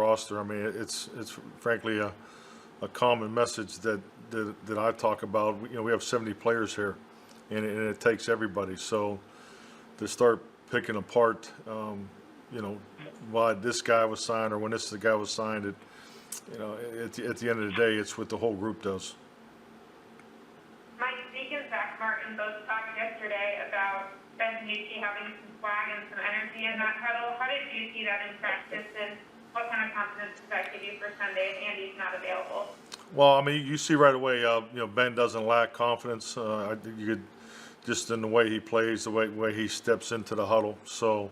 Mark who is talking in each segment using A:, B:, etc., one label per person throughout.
A: roster. I mean, it's frankly a common message that I talk about. You know, we have 70 players here, and it takes everybody. So to start picking apart, you know, why this guy was signed or when this guy was signed, you know, at the end of the day, it's what the whole group does.
B: Mike, Zeke and Zach Martin both talked yesterday about Ben DiNucci having some swag and some energy in that huddle. How did you see that in practice, and what kind of confidence does that give you for Sunday if Andy's not available?
A: Well, I mean, you see right away, you know, Ben doesn't lack confidence. I think you could, just in the way he plays, the way he steps into the huddle. So,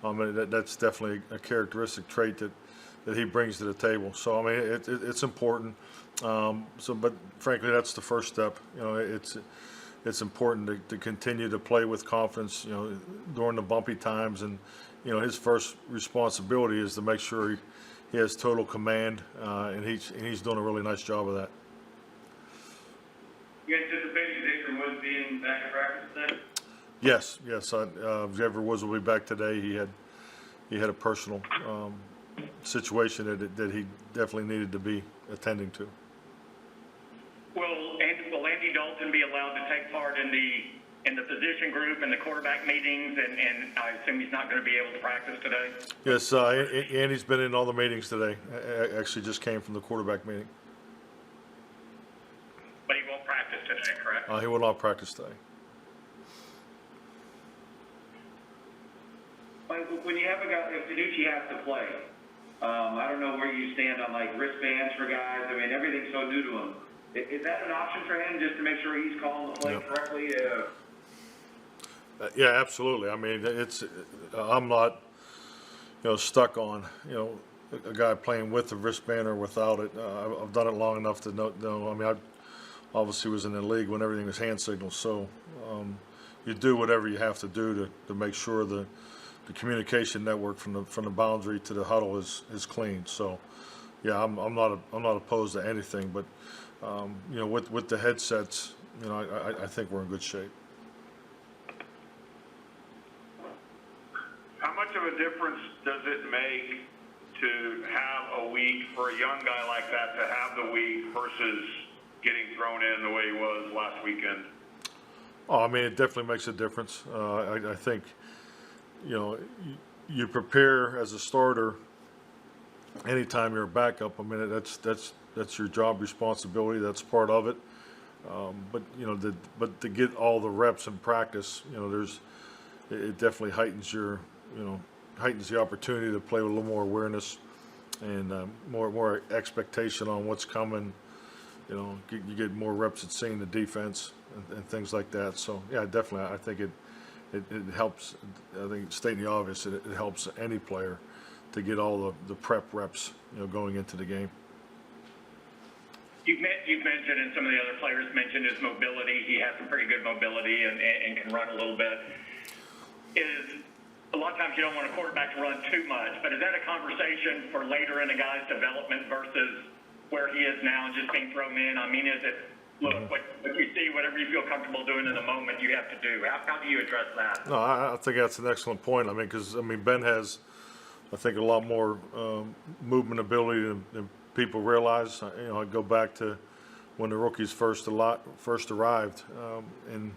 A: I mean, that's definitely a characteristic trait that he brings to the table. So, I mean, it's important. But frankly, that's the first step. You know, it's important to continue to play with confidence, you know, during the bumpy times. And, you know, his first responsibility is to make sure he has total command, and he's doing a really nice job of that.
C: You anticipating Xavier Woods being back in practice today?
A: Yes. Xavier Woods will be back today. He had a personal situation that he definitely needed to be attending to.
C: Will Andy Dalton be allowed to take part in the position group and the quarterback meetings, and I assume he's not going to be able to practice today?
A: Yes, Andy's been in all the meetings today. Actually just came from the quarterback meeting.
C: But he won't practice today, correct?
A: He will not practice today.
D: When you have a guy, if DiNucci has to play, I don't know where you stand on like wristbands for guys. I mean, everything's so new to him. Is that an option for him just to make sure he's calling the play correctly?
A: Yeah, absolutely. I mean, I'm not, you know, stuck on, you know, a guy playing with the wristband or without it. I've done it long enough to know. I mean, I obviously was in the league when everything was hand signals. So you do whatever you have to do to make sure the communication network from the boundary to the huddle is clean. So yeah, I'm not opposed to anything, but you know, with the headsets, you know, I think we're in good shape.
E: How much of a difference does it make to have a week for a young guy like that to have the week versus getting thrown in the way he was last weekend?
A: Oh, I mean, it definitely makes a difference. I think, you know, you prepare as a starter anytime you're a backup. I mean, that's your job responsibility. That's part of it. But you know, but to get all the reps in practice, you know, it definitely heightens the opportunity to play with a little more awareness and more expectation on what's coming. You know, you get more reps at seeing the defense and things like that. So yeah, definitely, I think it helps. I think stating the obvious, it helps any player to get all the prep reps, you know, going into the game.
C: You've mentioned, and some of the other players mentioned, his mobility. He has some pretty good mobility and can run a little bit. A lot of times you don't want a quarterback to run too much, but is that a conversation for later in a guy's development versus where he is now, just being thrown in? I mean, is it, look, what you see, whatever you feel comfortable doing in the moment, you have to do. How do you address that?
A: No, I think that's an excellent point. I mean, because Ben has, I think, a lot more movement ability than people realize. You know, I go back to when the rookies first arrived and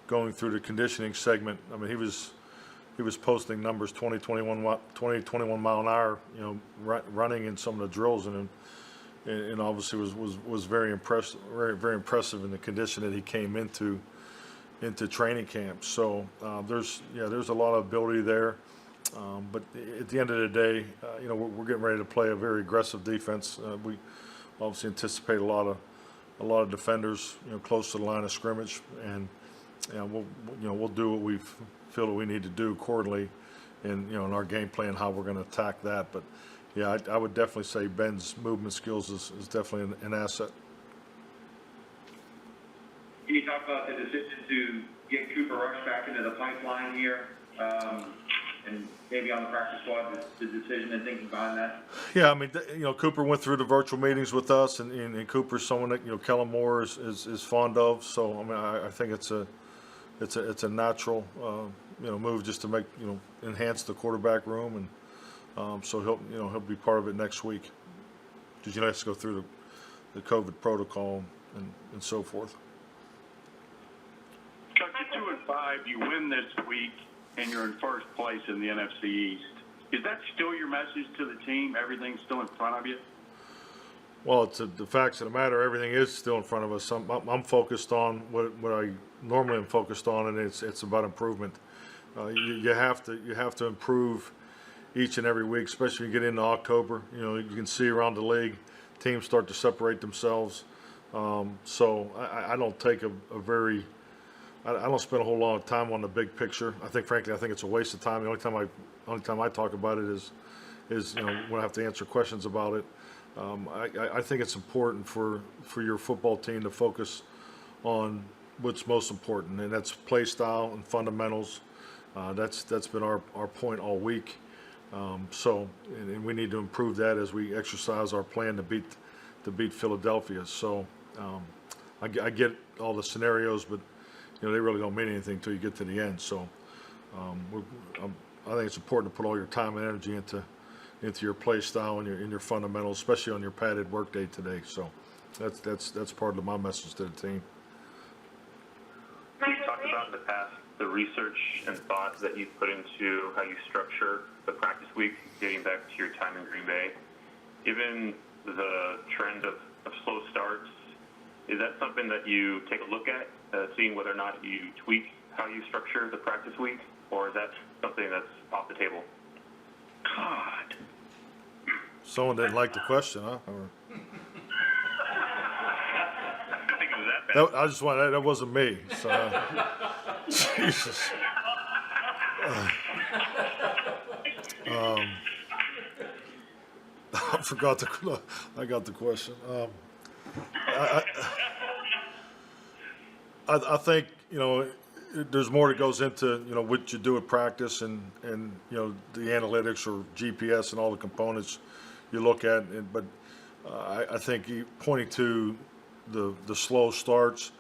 A: going through the conditioning segment. I mean, he was posting numbers 20, 21 mile an hour, you know, running in some of the drills, and obviously was very very impressive in the condition that he came into training camp. So there's a lot of ability there. But at the end of the day, you know, we're getting ready to play a very aggressive defense. We obviously anticipate a lot of defenders, you know, close to the line of scrimmage, and we'll do what we feel that we need to do accordingly, in our game plan, how we're going to attack that. But yeah, I would definitely say Ben's movement skills is definitely an asset.
D: Can you talk about the decision to get Cooper Rush back into the pipeline here? And maybe on the practice squad, the decision and thinking behind that? Yeah,
A: I mean, Cooper went through the virtual meetings with us, and Cooper's someone that, Kellen Moore is fond of. So, I mean, I think it's a natural, move just to make, enhance the quarterback room. So he'll be part of it next week. Because he has to go through the COVID protocol and so forth.
F: Coach, you're 2-5. You win this week, and you're in first place in the NFC East. Is that still your message to the team? Everything's still in front of you?
A: Well, the facts of the matter. Everything is still in front of us. I'm focused on what I normally am focused on, and it's about improvement. You have to improve each and every week, especially when you get into October. You can see around the league, teams start to separate themselves. So I don't take I don't spend a whole lot of time on the big picture. Frankly, I think it's a waste of time. The only time I talk about it is when I have to answer questions about it. I think it's important for your football team to focus on what's most important, and that's play style and fundamentals. That's been our point all week. And we need to improve that as we exercise our plan to beat Philadelphia. So I get all the scenarios, but they really don't mean anything until you get to the end. So I think it's important to put all your time and energy into your play style and your fundamentals, especially on your padded work day today. So that's part of my message to the team.
G: You talked about in the past the research and thoughts that you've put into how you structure the practice week, dating back to your time in Green Bay. Given the trend of slow starts, is that something that you take a look at, seeing whether or not you tweak how you structure the practice week, or is that something that's off the table?
F: God.
A: Someone didn't like the question, huh? Or,
C: I didn't think it was that bad.
A: that wasn't me. So, Jesus. I got the question. I think there's more that goes into what you do at practice and the analytics or GPS and all the components you look at. But I think pointing to the slow starts,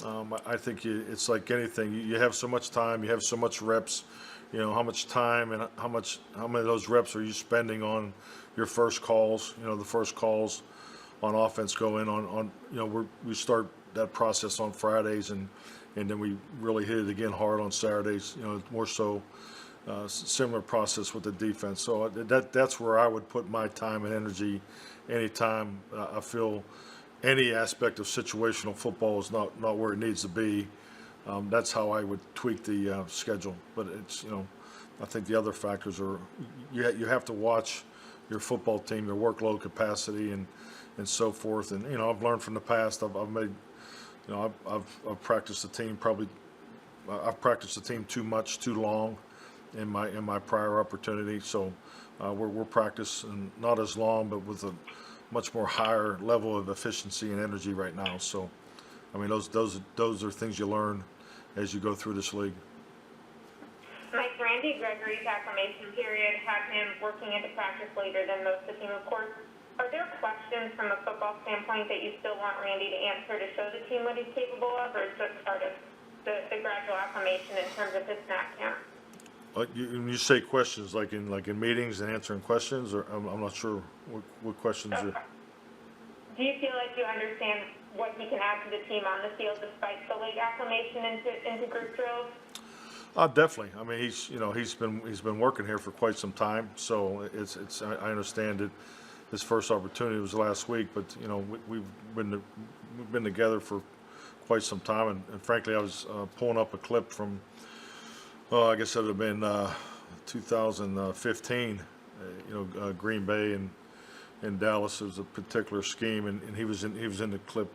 A: I think it's like anything. You have so much time, you have so much reps. How much time and how many of those reps are you spending on your first calls? The first calls on offense go in on we start that process on Fridays and then we really hit it again hard on Saturdays. More so similar process with the defense. So that's where I would put my time and energy. Anytime I feel any aspect of situational football is not where it needs to be. That's how I would tweak the schedule. But it's I think the other factors are you have to watch your football team, their workload capacity, and so forth. And I've learned from the past. I've made I've practiced the team I've practiced the team too much, too long in my prior opportunity. So we're practicing not as long, but with a much more higher level of efficiency and energy right now. So those are things you learn as you go through this league.
B: Mike, Randy Gregory's acclimation period had him working into practice later than most of the team, of course. Are there questions from a football standpoint that you still want Randy to answer to show the team what he's capable of, or is just part of the gradual acclimation in terms of his snap count?
A: When you say questions, like in meetings and answering questions, or I'm not sure what questions you.
B: Do you feel like you understand what he can add to the team on the field despite the late acclimation into group drills?
A: Definitely. He's been working here for quite some time, so I understand it. His first opportunity was last week, but we've been together for quite some time, and frankly, I was pulling up a clip from I guess it would have been 2015. Green Bay and Dallas. It was a particular scheme, and he was in the clip,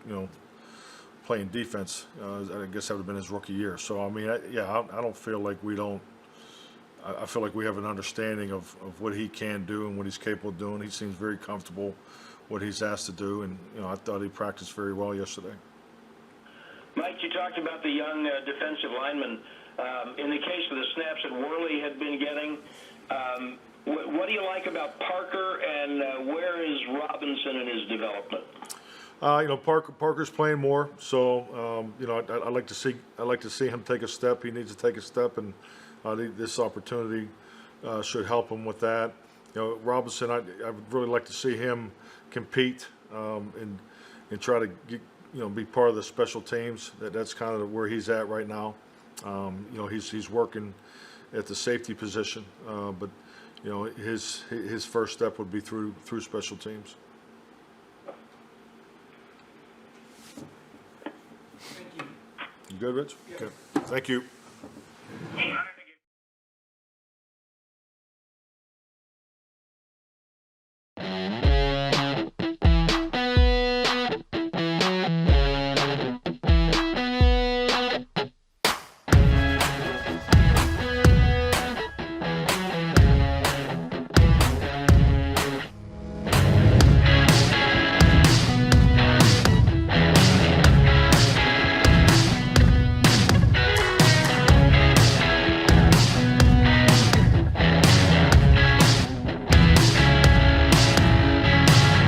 A: playing defense. I guess that would have been his rookie year. So I don't feel like we don't. I feel like we have an understanding of what he can do and what he's capable of doing. He seems very comfortable what he's asked to do, and I thought he practiced very well yesterday.
H: Mike, you talked about the young defensive lineman. In the case of the snaps that Worley had been getting, what do you like about Parker, and where is Robinson in his development?
A: Parker's playing more, so I like to see him take a step. He needs to take a step, and this opportunity should help him with that. Robinson, I would really like to see him compete and try to get, be part of the special teams. That's kind of where he's at right now. He's working at the safety position, but his first step would be through special teams.
I: Thank you.
A: You good, Rich? Okay. Thank you.
B: Thanks.